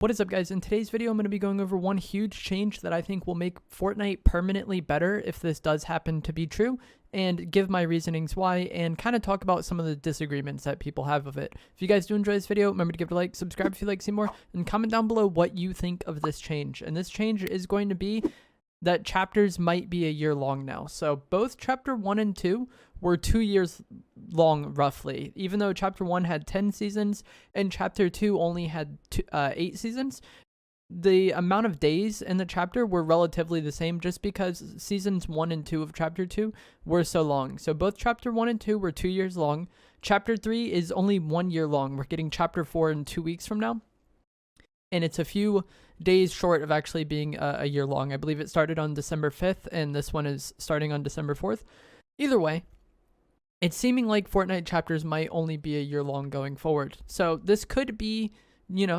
What is up, guys? In today's video, I'm going to be going over one huge change that I think will make Fortnite permanently better if this does happen to be true, and give my reasonings why, and kind of talk about some of the disagreements that people have of it. If you guys do enjoy this video, remember to give it a like, subscribe if you'd like to see more, and comment down below what you think of this change. And this change is going to be that chapters might be a year long now. So both chapter 1 and 2 were 2 years long, roughly. Even though chapter 1 had 10 seasons and chapter 2 only had 8 seasons, the amount of days in the chapter were relatively the same, just because seasons 1 and 2 of chapter 2 were so long. So both chapter 1 and 2 were 2 years long. Chapter 3 is only 1 year long. We're getting chapter 4 in 2 weeks from now, and it's a few days short of actually being a year long. I believe it started on December 5th, and this one is starting on December 4th. Either way, it's seeming like Fortnite chapters might only be a year long going forward. So this could be,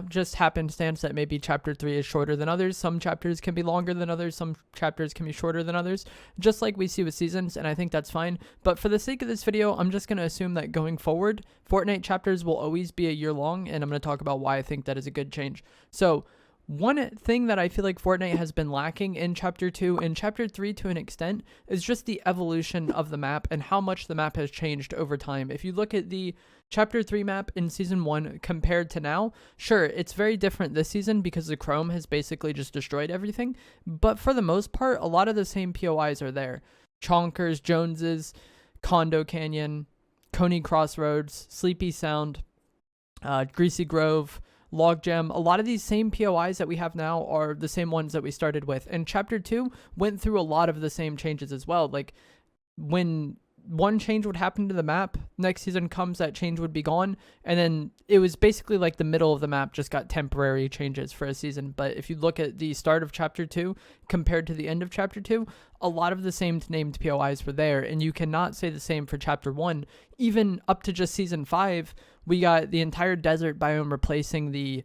just happenstance that maybe chapter 3 is shorter than others. Some chapters can be longer than others. Some chapters can be shorter than others, just like we see with seasons, and I think that's fine. But for the sake of this video, I'm just going to assume that going forward, Fortnite chapters will always be a year long, and I'm going to talk about why I think that is a good change. So one thing that I feel like Fortnite has been lacking in Chapter 2 and Chapter 3 to an extent is just the evolution of the map and how much the map has changed over time. If you look at the Chapter 3 map in Season 1 compared to now, sure, it's very different this season because the Chrome has basically just destroyed everything, but for the most part, a lot of the same POIs are there. Chonkers, Joneses, Condo Canyon, Coney Crossroads, Sleepy Sound, Greasy Grove, Logjam. A lot of these same POIs that we have now are the same ones that we started with. And Chapter 2 went through a lot of the same changes as well. Like, when one change would happen to the map, next season comes, that change would be gone. And then it was basically like the middle of the map just got temporary changes for a season. But if you look at the start of Chapter 2 compared to the end of Chapter 2, a lot of the same named POIs were there. And you cannot say the same for Chapter 1. Even up to just Season 5, we got the entire desert biome replacing the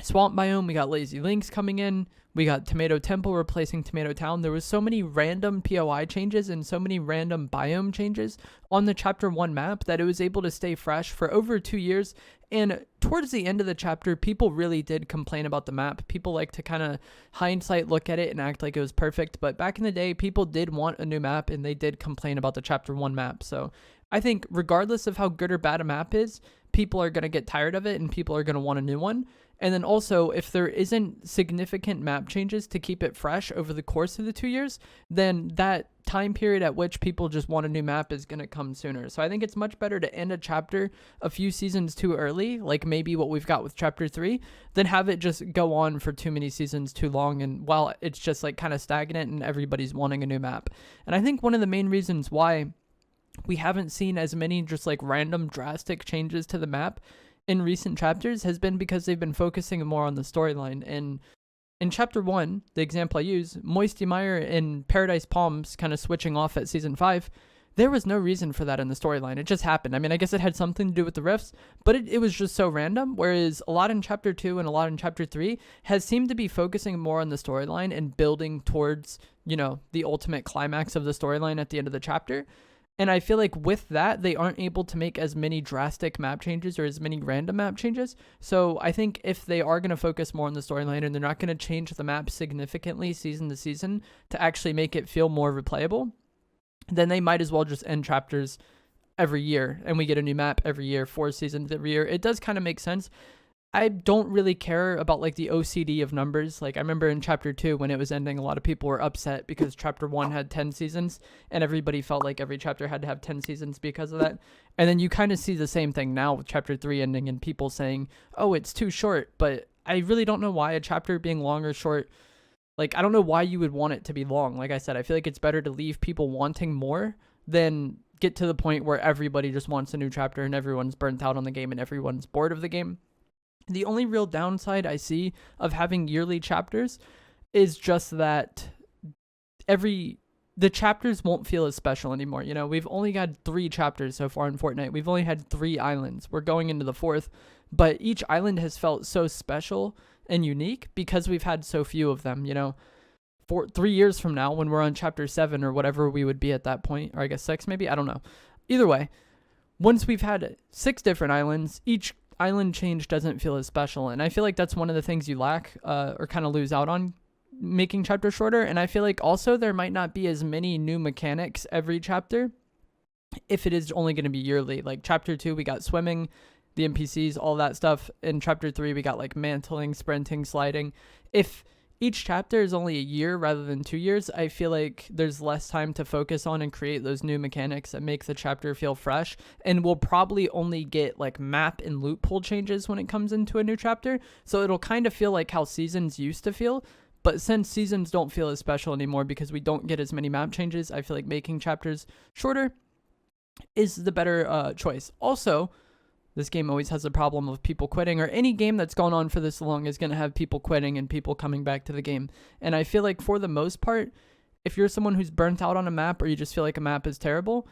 swamp biome. We got Lazy Links coming in. We got Tomato Temple replacing Tomato Town. There was so many random POI changes and so many random biome changes on the Chapter 1 map that it was able to stay fresh for over 2 years. And towards the end of the chapter, people really did complain about the map. People like to kind of hindsight look at it and act like it was perfect. But back in the day, people did want a new map, and they did complain about the Chapter 1 map. So I think regardless of how good or bad a map is, people are going to get tired of it and people are going to want a new one. And then also, if there isn't significant map changes to keep it fresh over the course of the 2 years, then that time period at which people just want a new map is going to come sooner. So I think it's much better to end a chapter a few seasons too early, like maybe what we've got with Chapter 3, than have it just go on for too many seasons too long, and while it's just like kind of stagnant and everybody's wanting a new map. And I think one of the main reasons why we haven't seen as many just like random drastic changes to the map in recent chapters has been because they've been focusing more on the storyline. And in Chapter 1, the example I use, Moisty Mire and Paradise Palms kind of switching off at Season 5, there was no reason for that in the storyline. It just happened. I mean, I guess it had something to do with the rifts, but it was just so random, whereas a lot in Chapter 2 and a lot in Chapter 3 has seemed to be focusing more on the storyline and building towards, the ultimate climax of the storyline at the end of the chapter. And I feel like with that, they aren't able to make as many drastic map changes or as many random map changes. So I think if they are going to focus more on the storyline and they're not going to change the map significantly season to season to actually make it feel more replayable, then they might as well just end chapters every year and we get a new map every year, 4 seasons every year. It does kind of make sense. I don't really care about like the OCD of numbers. Like I remember in Chapter 2 when it was ending, a lot of people were upset because Chapter 1 had 10 seasons and everybody felt like every chapter had to have 10 seasons because of that. And then you kind of see the same thing now with Chapter 3 ending and people saying, oh, it's too short. But I really don't know why a chapter being long or short, like I don't know why you would want it to be long. Like I said, I feel like it's better to leave people wanting more than get to the point where everybody just wants a new chapter and everyone's burnt out on the game and everyone's bored of the game. The only real downside I see of having yearly chapters is just that the chapters won't feel as special anymore. We've only got 3 chapters so far in Fortnite. We've only had 3 islands. We're going into the 4th, but each island has felt so special and unique because we've had so few of them. 3 years from now, when we're on Chapter 7 or whatever we would be at that point, or I guess 6 maybe, I don't know. Either way, once we've had 6 different islands, each island change doesn't feel as special. And I feel like that's one of the things you lack or kind of lose out on making chapters shorter. And I feel like also there might not be as many new mechanics every chapter if it is only going to be yearly. Like chapter 2, we got swimming, the NPCs, all that stuff. In chapter 3, we got like mantling, sprinting, sliding. If each chapter is only a year rather than 2 years, I feel like there's less time to focus on and create those new mechanics that make the chapter feel fresh. And we'll probably only get like map and loot pool changes when it comes into a new chapter. So it'll kind of feel like how seasons used to feel. But since seasons don't feel as special anymore because we don't get as many map changes, I feel like making chapters shorter is the better choice. Also, this game always has a problem of people quitting, or any game that's gone on for this long is going to have people quitting and people coming back to the game. And I feel like for the most part, if you're someone who's burnt out on a map or you just feel like a map is terrible,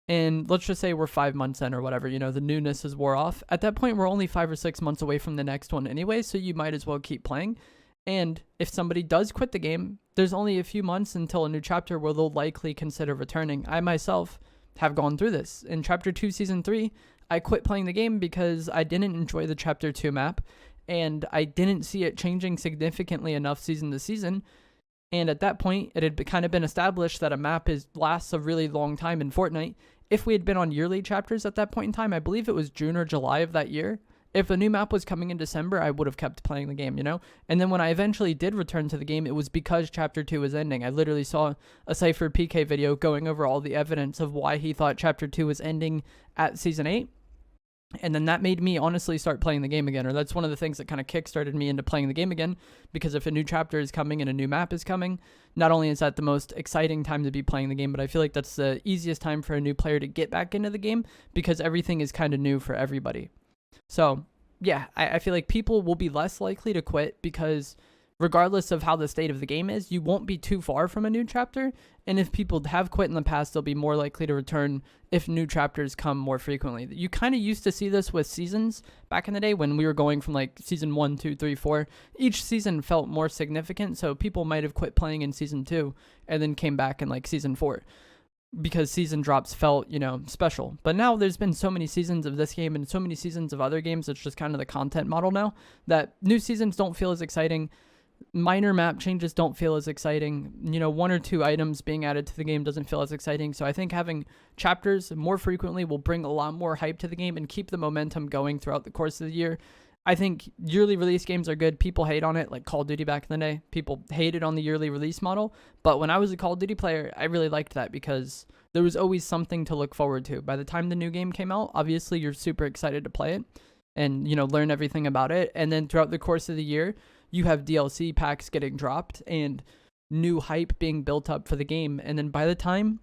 and let's just say we're 5 months in or whatever, the newness is wore off. At that point, we're only 5 or 6 months away from the next one anyway, so you might as well keep playing. And if somebody does quit the game, there's only a few months until a new chapter where they'll likely consider returning. I myself have gone through this. In Chapter 2, Season 3, I quit playing the game because I didn't enjoy the Chapter 2 map, and I didn't see it changing significantly enough season to season. And at that point, it had kind of been established that a map lasts a really long time in Fortnite. If we had been on yearly chapters at that point in time, I believe it was June or July of that year, if a new map was coming in December, I would have kept playing the game, And then when I eventually did return to the game, it was because Chapter 2 was ending. I literally saw a Cypher PK video going over all the evidence of why he thought Chapter 2 was ending at Season 8. And then that made me honestly start playing the game again, or that's one of the things that kind of kickstarted me into playing the game again, because if a new chapter is coming and a new map is coming, not only is that the most exciting time to be playing the game, but I feel like that's the easiest time for a new player to get back into the game because everything is kind of new for everybody. So, yeah, I feel like people will be less likely to quit because regardless of how the state of the game is, you won't be too far from a new chapter. And if people have quit in the past, they'll be more likely to return if new chapters come more frequently. You kind of used to see this with seasons back in the day when we were going from like season 1, 2, 3, 4. Each season felt more significant, so people might have quit playing in season 2 and then came back in like season 4. Because season drops felt, special. But now there's been so many seasons of this game and so many seasons of other games, it's just kind of the content model now, that new seasons don't feel as exciting. Minor map changes don't feel as exciting. 1 or 2 items being added to the game doesn't feel as exciting. So I think having chapters more frequently will bring a lot more hype to the game and keep the momentum going throughout the course of the year. I think yearly release games are good. People hate on it, like Call of Duty back in the day. People hated on the yearly release model. But when I was a Call of Duty player, I really liked that because there was always something to look forward to. By the time the new game came out, obviously you're super excited to play it and, learn everything about it. And then throughout the course of the year, you have DLC packs getting dropped and new hype being built up for the game. And then by the time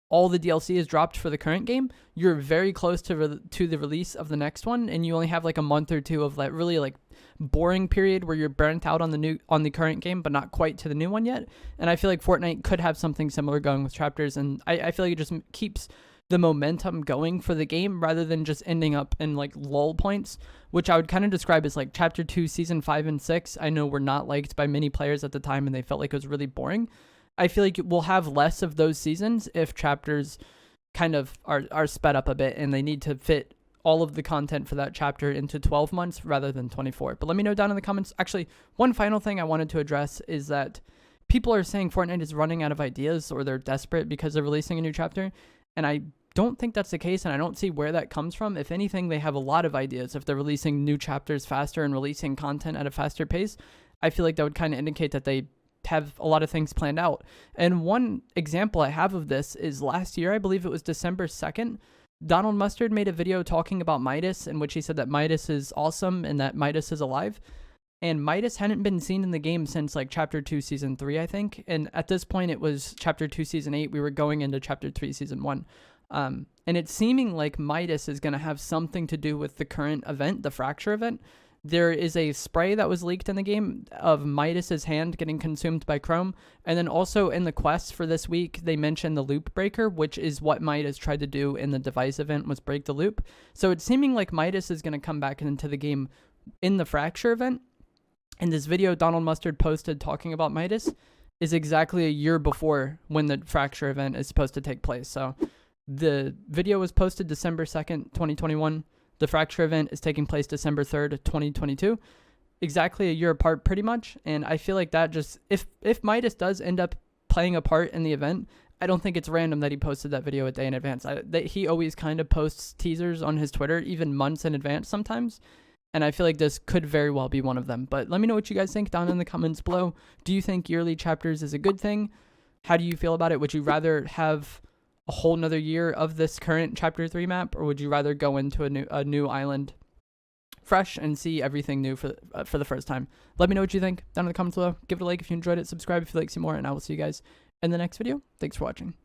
all the DLC is dropped for the current game, you're very close to the release of the next one, and you only have like a month or two of that really like boring period where you're burnt out on the current game, but not quite to the new one yet. And I feel like Fortnite could have something similar going with chapters, and I feel like it just keeps the momentum going for the game rather than just ending up in like lull points, which I would kind of describe as like Chapter 2, Season 5 and 6. I know were not liked by many players at the time, and they felt like it was really boring. I feel like we'll have less of those seasons if chapters kind of are sped up a bit and they need to fit all of the content for that chapter into 12 months rather than 24. But let me know down in the comments. Actually, one final thing I wanted to address is that people are saying Fortnite is running out of ideas or they're desperate because they're releasing a new chapter. And I don't think that's the case, and I don't see where that comes from. If anything, they have a lot of ideas. If they're releasing new chapters faster and releasing content at a faster pace, I feel like that would kind of indicate that they have a lot of things planned out. And one example I have of this is last year, I believe it was December 2nd, Donald Mustard made a video talking about Midas, in which he said that Midas is awesome and that Midas is alive. And Midas hadn't been seen in the game since like Chapter 2, Season 3, I think. And at this point, it was Chapter 2, Season 8. We were going into Chapter 3, Season 1. And it's seeming like Midas is going to have something to do with the current event, the Fracture event. There is a spray that was leaked in the game of Midas's hand getting consumed by Chrome. And then also in the quests for this week, they mentioned the loop breaker, which is what Midas tried to do in the device event, was break the loop. So it's seeming like Midas is going to come back into the game in the Fracture event. And this video Donald Mustard posted talking about Midas is exactly a year before when the Fracture event is supposed to take place. So the video was posted December 2nd, 2021. The Fracture event is taking place December 3rd, 2022. Exactly a year apart pretty much, and I feel like that just, if Midas does end up playing a part in the event, I don't think it's random that he posted that video a day in advance. He always kind of posts teasers on his Twitter, even months in advance sometimes, and I feel like this could very well be one of them. But let me know what you guys think down in the comments below. Do you think yearly chapters is a good thing? How do you feel about it? Would you rather have a whole nother year of this current Chapter 3 map, or would you rather go into a new island fresh and see everything new for the first time? Let me know what you think down in the comments below. Give it a like if you enjoyed it, subscribe if you'd like to see more, and I will see you guys in the next video. Thanks for watching.